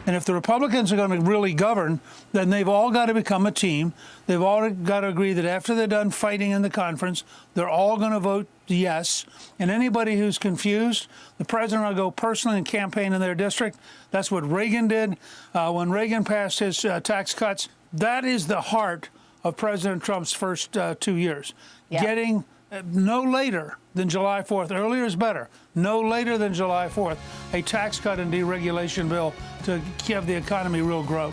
And if the Republicans are going to really govern, then they've all got to become a team. They've all got to agree that after they're done fighting in the conference, they're all going to vote yes. And anybody who's confused, the president will go personally and campaign in their district. That's what Reagan did when Reagan passed his tax cuts. That is the heart of President Trump's first 2 years. Yep. Getting no later than July 4th, earlier is better, no later than July 4th, a tax cut and deregulation bill to give the economy real growth.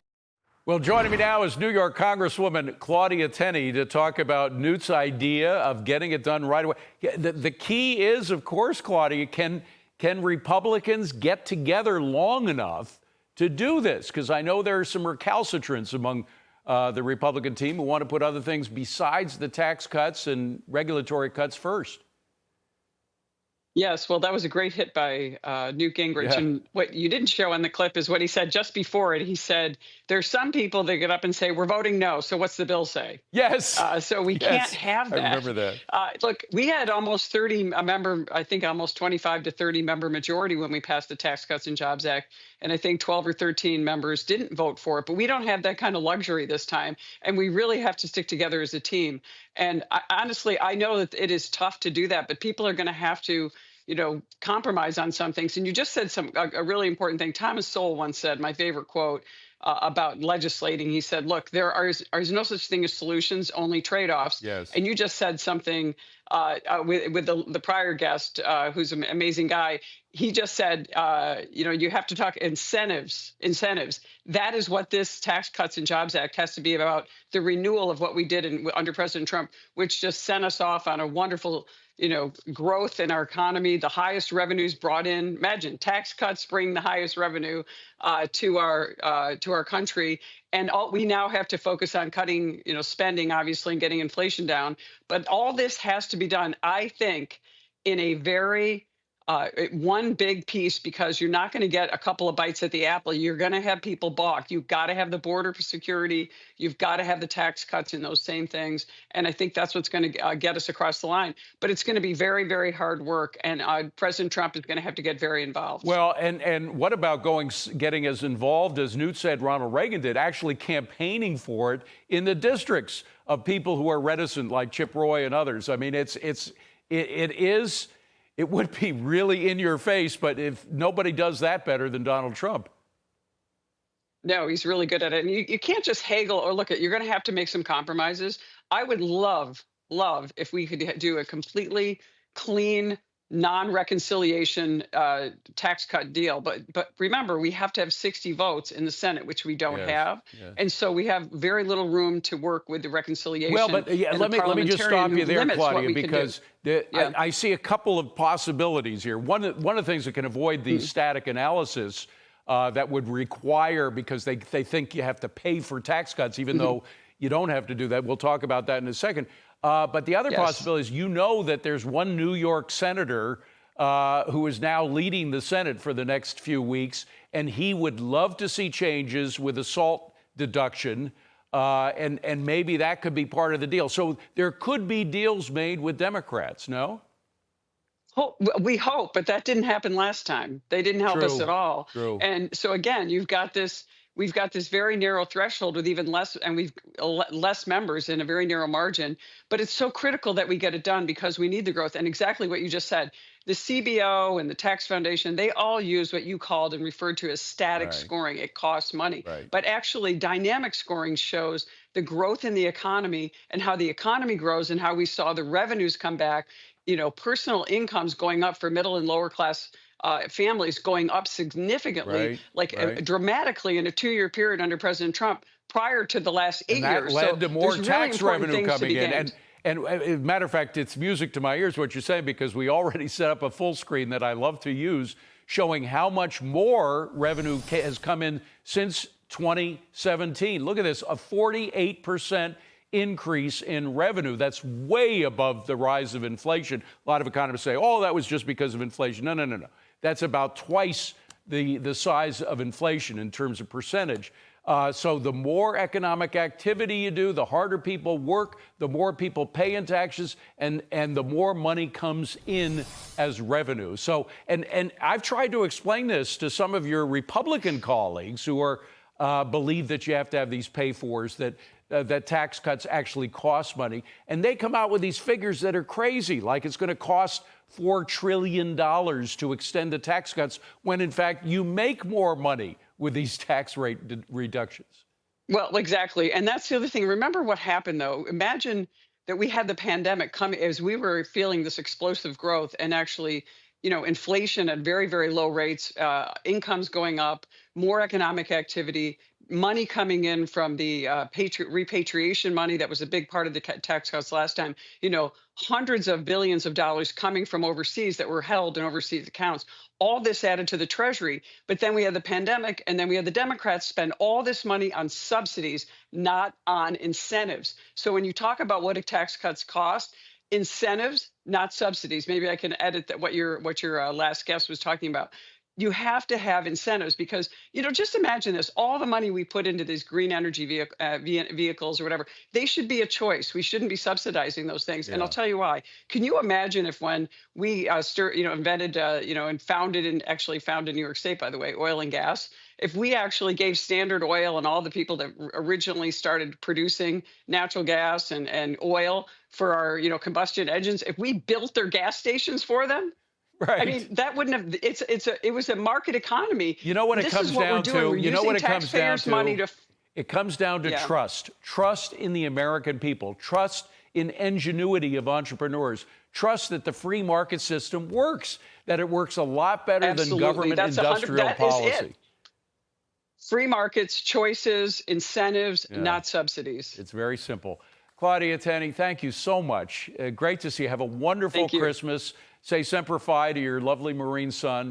Well, joining me now is New York Congresswoman Claudia Tenney to talk about Newt's idea of getting it done right away. The key is, of course, Claudia, can Republicans get together long enough to do this? Because I know there are some recalcitrants among the Republican team who want to put other things besides the tax cuts and regulatory cuts first. Yes, well, that was a great hit by Newt Gingrich. Yeah. And what you didn't show on the clip is what he said just before it. He said, there's some people that get up and say, we're voting no, so what's the bill say? Yes. So we can't have that. I remember that. Look, we had almost 30 member, I think almost 25 to 30 member majority when we passed the Tax Cuts and Jobs Act. And I think 12 or 13 members didn't vote for it. But we don't have that kind of luxury this time. And we really have to stick together as a team. And honestly, I know that it is tough to do that, but people are going to have to, compromise on some things. And you just said a really important thing. Thomas Sowell once said, my favorite quote about legislating, he said, look, there are no such thing as solutions, only trade-offs. Yes. And you just said something with the prior guest, who's an amazing guy. He just said, you have to talk incentives. That is what this Tax Cuts and Jobs Act has to be about, the renewal of what we did under President Trump, which just sent us off on a wonderful growth in our economy, the highest revenues brought in. Imagine tax cuts bring the highest revenue to our country. And we now have to focus on cutting, spending, obviously, and getting inflation down. But all this has to be done, I think, in a very one big piece, because you're not going to get a couple of bites at the apple. You're going to have people balk. You've got to have the border for security. You've got to have the tax cuts and those same things. And I think that's what's going to get us across the line. But it's going to be very, very hard work. And President Trump is going to have to get very involved. Well, and what about getting as involved as Newt said Ronald Reagan did, actually campaigning for it in the districts of people who are reticent, like Chip Roy and others? I mean, it would be really in your face, but if nobody does that better than Donald Trump. No, he's really good at it. And you can't just haggle or you're going to have to make some compromises. I would love if we could do a completely clean, non-reconciliation tax cut deal. But remember, we have to have 60 votes in the Senate, which we don't have. Yeah. And so we have very little room to work with the reconciliation. Well, but let me just stop you there, Claudia, because I see a couple of possibilities here. One of the things that can avoid the static analysis that would require, because they think you have to pay for tax cuts, even though you don't have to do that. We'll talk about that in a second. But the other possibility is, that there's one New York senator who is now leading the Senate for the next few weeks, and he would love to see changes with a SALT deduction, and maybe that could be part of the deal. So there could be deals made with Democrats, no? We hope, but that didn't happen last time. They didn't help us at all. True. And so again, we've got this very narrow threshold with even less, and we've less members in a very narrow margin. But it's so critical that we get it done because we need the growth. And exactly what you just said, the CBO and the Tax Foundation, they all use what you called and referred to as static scoring. It costs money. Right. But actually, dynamic scoring shows the growth in the economy and how the economy grows and how we saw the revenues come back. Personal incomes going up for middle and lower class families going up significantly, dramatically in a 2-year period under President Trump prior to the last 8 years. That led to more tax revenue coming in. And as a matter of fact, it's music to my ears what you're saying, because we already set up a full screen that I love to use showing how much more revenue has come in since 2017. Look at this, a 48% increase in revenue. That's way above the rise of inflation. A lot of economists say, oh, that was just because of inflation. No. That's about twice the size of inflation in terms of percentage. So the more economic activity you do, the harder people work, the more people pay in taxes, and the more money comes in as revenue. So, and I've tried to explain this to some of your Republican colleagues who are believe that you have to have these pay-fors, that tax cuts actually cost money. And they come out with these figures that are crazy, like it's going to cost $4 trillion to extend the tax cuts, when in fact you make more money with these tax rate reductions. Well, exactly. And that's the other thing. Remember what happened, though. Imagine that we had the pandemic come as we were feeling this explosive growth, and actually, inflation at very, very low rates, incomes going up, more economic activity, money coming in from the repatriation money that was a big part of the tax cuts last time, hundreds of billions of dollars coming from overseas that were held in overseas accounts. All this added to the Treasury. But then we had the pandemic, and then we had the Democrats spend all this money on subsidies, not on incentives. So when you talk about what tax cuts cost, incentives, not subsidies. Maybe I can edit that what your last guest was talking about. You have to have incentives, because, just imagine this, all the money we put into these green energy vehicles or whatever, they should be a choice. We shouldn't be subsidizing those things. Yeah. And I'll tell you why. Can you imagine if, when we invented, and founded New York State, by the way, oil and gas, if we actually gave Standard Oil and all the people that originally started producing natural gas and oil for our, combustion engines, if we built their gas stations for them? Right. I mean, that wouldn't have. It was a market economy. You know what it comes down to? You know what it comes down to? Money it comes down to trust. Trust in the American people. Trust in ingenuity of entrepreneurs. Trust that the free market system works. That it works a lot better than government industrial policy. Is it. Free markets, choices, incentives, not subsidies. It's very simple. Claudia Tenney, thank you so much. Great to see you. Have a wonderful Christmas. Say Semper Fi to your lovely Marine son.